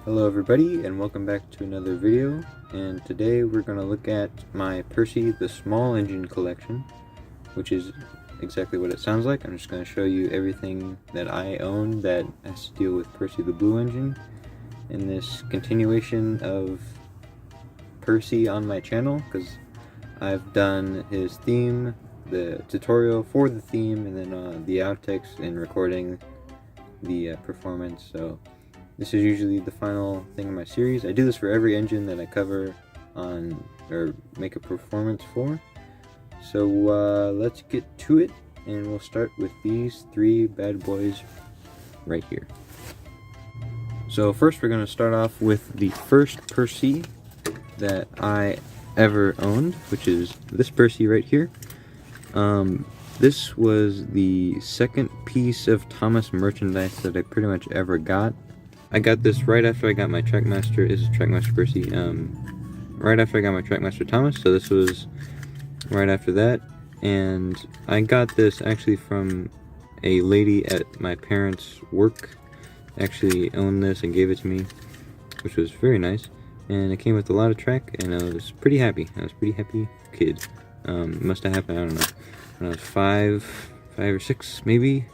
Hello everybody and welcome back to another video, and today we're going to look at my Percy the Small Engine collection, which is exactly what it sounds like. I'm just going to show you everything that I own that has to deal with Percy the Blue Engine in this continuation of Percy on my channel, because I've done his theme, the tutorial for the theme, and then the outtakes and recording the performance. So this is usually the final thing in my series. I do this for every engine that I cover on or make a performance for. So let's get to it, and we'll start with these three bad boys right here. So first we're going to start off with the first Percy that I ever owned, which is this Percy right here. This was the second piece of Thomas merchandise that I pretty much ever got. I got this right after I got my Trackmaster. This is Trackmaster Percy. Right after I got my Trackmaster Thomas, so this was right after that. And I got this actually from a lady at my parents' work. Actually owned this and gave it to me, which was very nice. And it came with a lot of track, and I was pretty happy. I was a pretty happy kid. It must have happened, I don't know, when I was five or six maybe.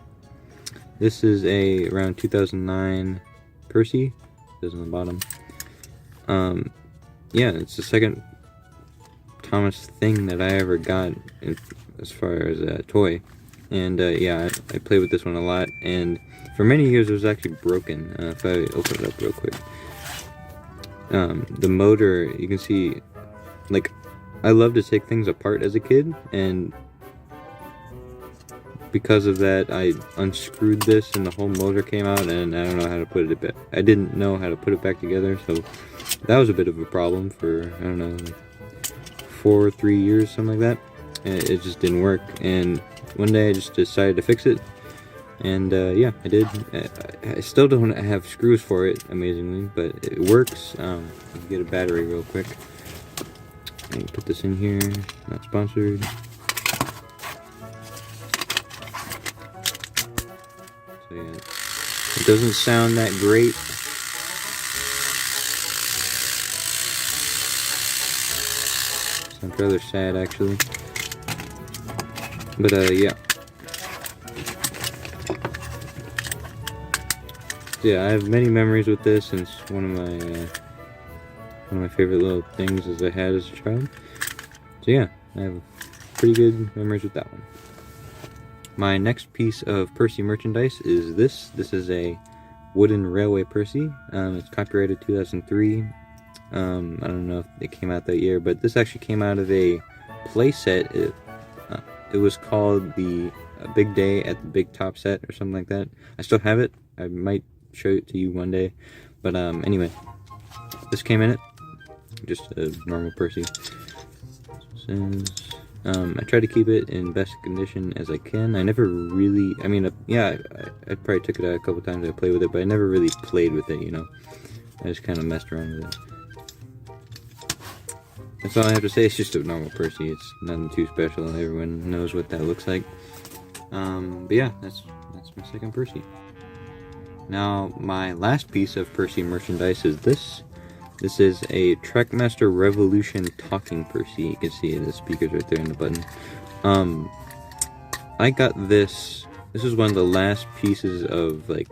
This is around 2009 Percy. It is on the bottom. Yeah, it's the second Thomas thing that I ever got as far as a toy. And yeah, I played with this one a lot, and for many years it was actually broken. If I open it up real quick. The motor, you can see, like, I love to take things apart as a kid, and because of that I unscrewed this and the whole motor came out, and I don't know how to put it back. I didn't know how to put it back together, so that was a bit of a problem for, I don't know, like 3 years, something like that. And it just didn't work, and one day I just decided to fix it, and yeah, I did. I still don't have screws for it, amazingly, but it works. You can get a battery real quick. And put this in here, not sponsored. So yeah, it doesn't sound that great. Sounds rather sad, actually. But yeah. Yeah, I have many memories with this, and it's one of my favorite little things as I had as a child. So yeah, I have pretty good memories with that one. My next piece of Percy merchandise is this. This is a wooden railway Percy. It's copyrighted 2003. I don't know if it came out that year, but this actually came out of a playset. It was called the Big Day at the Big Top Set or something like that. I still have it. I might show it to you one day. But anyway, this came in it. Just a normal Percy. I try to keep it in best condition as I can. I never really, I mean, yeah, I probably took it out a couple times. I played with it, but I never really played with it, you know. I just kind of messed around with it. That's all I have to say. It's just a normal Percy. It's nothing too special. Everyone knows what that looks like. But yeah, that's my second Percy. Now, my last piece of Percy merchandise is this. This is a Trackmaster Revolution talking Percy. You can see the speakers right there in the button. I got this. This is one of the last pieces of, like,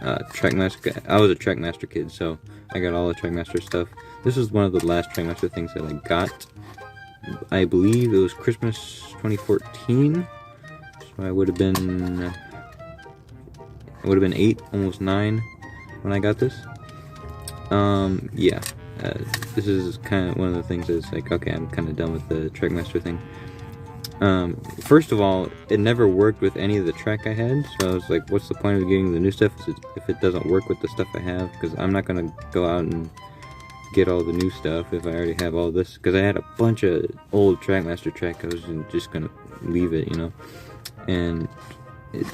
Trackmaster. I was a Trackmaster kid, so I got all the Trackmaster stuff. This is one of the last Trackmaster things that I got. I believe it was Christmas 2014. So I would have been 8, almost 9 when I got this. Yeah, this is kind of one of the things that's like, okay, I'm kind of done with the Trackmaster thing. First of all, it never worked with any of the track I had, so I was like, what's the point of getting the new stuff if it doesn't work with the stuff I have? Because I'm not going to go out and get all the new stuff if I already have all this, because I had a bunch of old Trackmaster track. I was just going to leave it, you know, and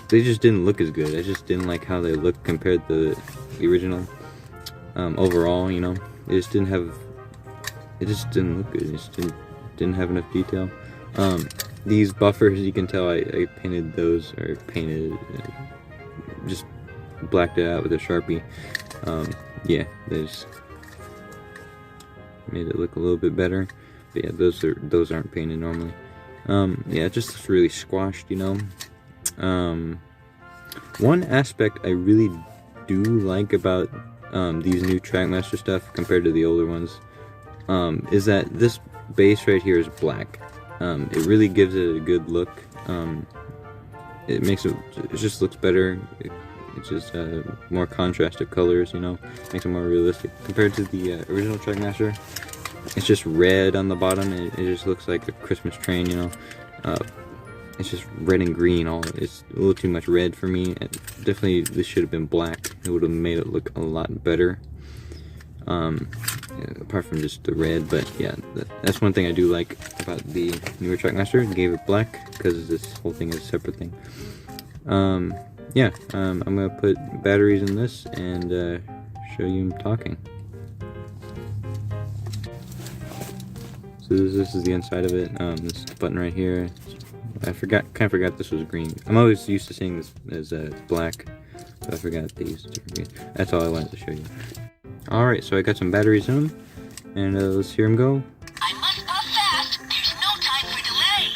they just didn't look as good. I just didn't like how they looked compared to the original. Overall, you know, it just didn't look good. It just didn't have enough detail. These buffers, you can tell I painted those, or just blacked it out with a Sharpie. yeah, they just made it look a little bit better. But yeah, those aren't painted normally. Yeah, it just looks really squashed, you know. One aspect I really do like about these new Trackmaster stuff compared to the older ones is that this base right here is black. It really gives it a good look. It just looks better. It's just more contrast of colors, you know, makes it more realistic compared to the original Trackmaster. It's just red on the bottom, and it just looks like a Christmas train, you know. It's just red and green. It's a little too much red for me. Definitely, this should have been black. It would have made it look a lot better. Apart from just the red, but yeah, that's one thing I do like about the newer Trackmaster. It gave it black because this whole thing is a separate thing. Yeah, I'm gonna put batteries in this and show you talking. So this is the inside of it. This button right here. I kind of forgot this was green. I'm always used to seeing this as black, but I forgot these different green. That's all I wanted to show you. Alright, so I got some batteries in them, and let's hear them go. I must puff fast. There's no time for delay.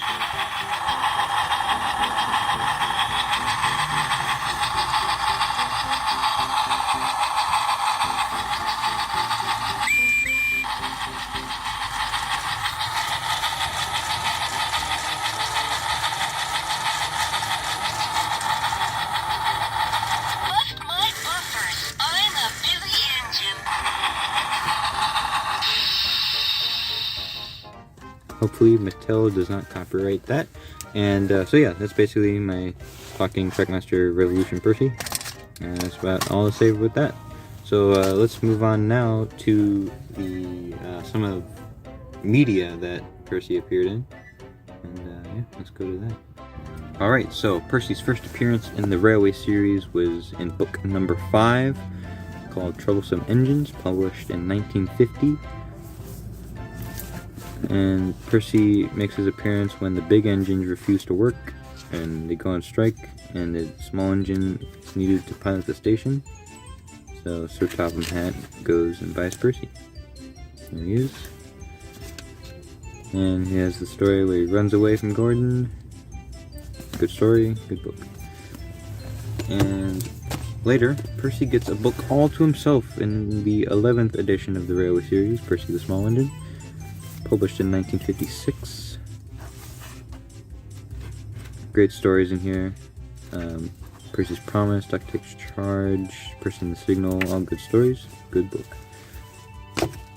Bust my buffers. I'm a busy engine. Hopefully Mattel does not copyright that. And so yeah, that's basically my talking Trackmaster Revolution Percy. And that's about all to say with that. So let's move on now to the some of the media that Percy appeared in. And yeah, let's go to that. Alright, so Percy's first appearance in the Railway series was in book number 5, called Troublesome Engines, published in 1950. And Percy makes his appearance when the big engines refuse to work and they go on strike, and the small engine is needed to pilot the station. So Sir Topham Hatt goes and buys Percy. There he is. And he has the story where he runs away from Gordon. Good story, good book. And later, Percy gets a book all to himself in the 11th edition of the Railway series, Percy the Small Engine, published in 1956. Great stories in here. Percy's Promise, Duck Takes Charge, Percy and the Signal, all good stories. Good book.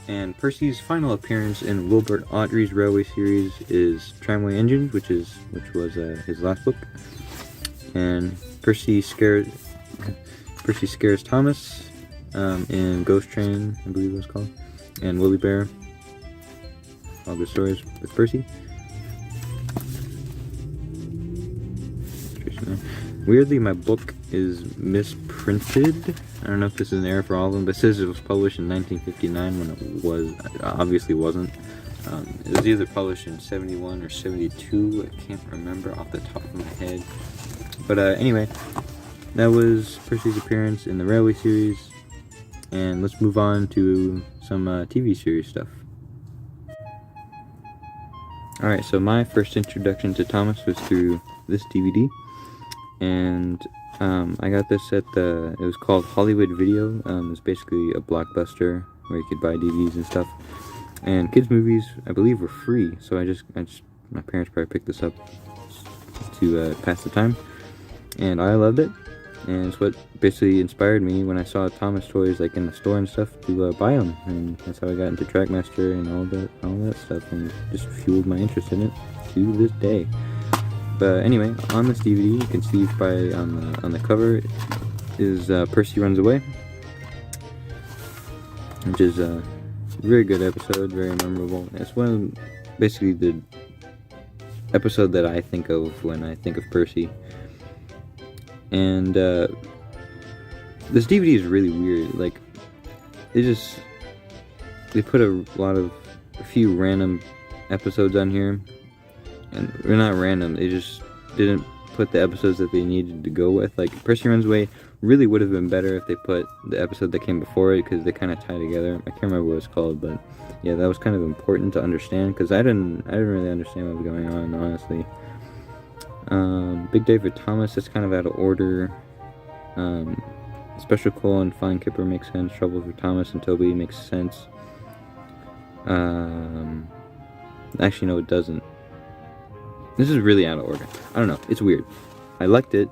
And Percy's final appearance in Wilbert Awdry's Railway series is Tramway Engines, which was his last book. And Percy scares Thomas in Ghost Train, I believe it was called, and Willie Bear. All good stories with Percy. Weirdly, my book is misprinted. I don't know if this is an error for all of them, but it says it was published in 1959 when it obviously wasn't. It was either published in 71 or 72. I can't remember off the top of my head. But anyway, that was Percy's appearance in the Railway series. And let's move on to some TV series stuff. Alright, so my first introduction to Thomas was through this DVD. And I got this at it was called Hollywood Video. It was basically a Blockbuster where you could buy DVDs and stuff. And kids' movies, I believe, were free. So my parents probably picked this up to pass the time. And I loved it. And it's what basically inspired me when I saw Thomas toys like in the store and stuff to buy them. And that's how I got into Trackmaster and all that stuff, and just fueled my interest in it to this day. But anyway, on this DVD, you can see on the cover is Percy Runs Away, which is a very good episode, very memorable. It's one of basically the episode that I think of when I think of Percy. And this DVD is really weird. Like, they put a few random episodes on here. And they're not random, they just didn't put the episodes that they needed to go with. Like, Percy Runs Away really would have been better if they put the episode that came before it, because they kind of tie together. I can't remember what it's called, but yeah, that was kind of important to understand, because I didn't really understand what was going on, honestly. Big Day for Thomas, that's kind of out of order. Special Cole and Flying Kipper makes sense. Trouble for Thomas and Toby makes sense. Actually, no, it doesn't. This is really out of order. I don't know. It's weird. I liked it.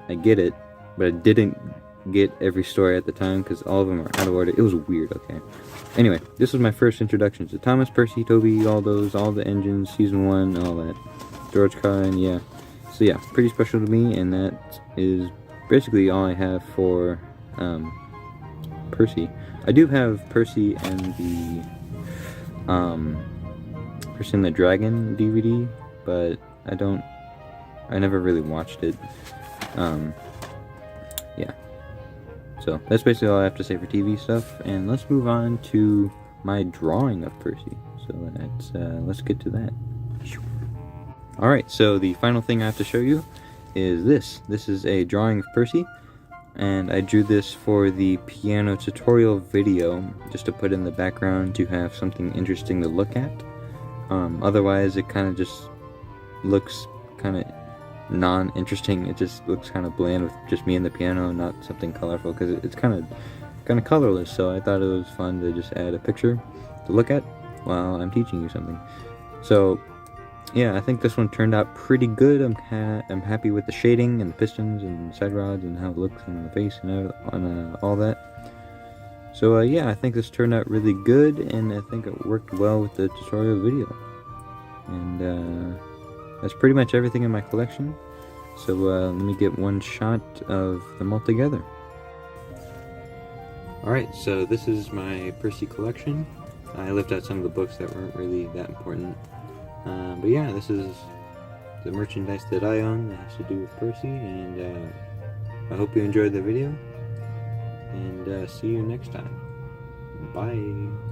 I get it. But I didn't get every story at the time because all of them are out of order. It was weird, okay? Anyway, this was my first introduction to Thomas, Percy, Toby, all the engines, Season 1, all that. George Carlin, yeah. So yeah, pretty special to me, and that is basically all I have for Percy. I do have Percy and the Percy and the Dragon DVD, but I never really watched it. Yeah. So that's basically all I have to say for TV stuff, and let's move on to my drawing of Percy. So let's get to that. Alright, so the final thing I have to show you is this. This is a drawing of Percy, and I drew this for the piano tutorial video, just to put in the background to have something interesting to look at. Otherwise, it kind of just looks kind of non-interesting. It just looks kind of bland with just me and the piano, not something colorful, because it's kind of colorless. So I thought it was fun to just add a picture to look at while I'm teaching you something. So yeah, I think this one turned out pretty good. I'm happy with the shading and the pistons and side rods and how it looks on the face and all that. So yeah, I think this turned out really good, and I think it worked well with the tutorial video. And that's pretty much everything in my collection. So let me get one shot of them all together. Alright, so this is my Percy collection. I left out some of the books that weren't really that important. But yeah, this is the merchandise that I own that has to do with Percy, and I hope you enjoyed the video, and see you next time. Bye!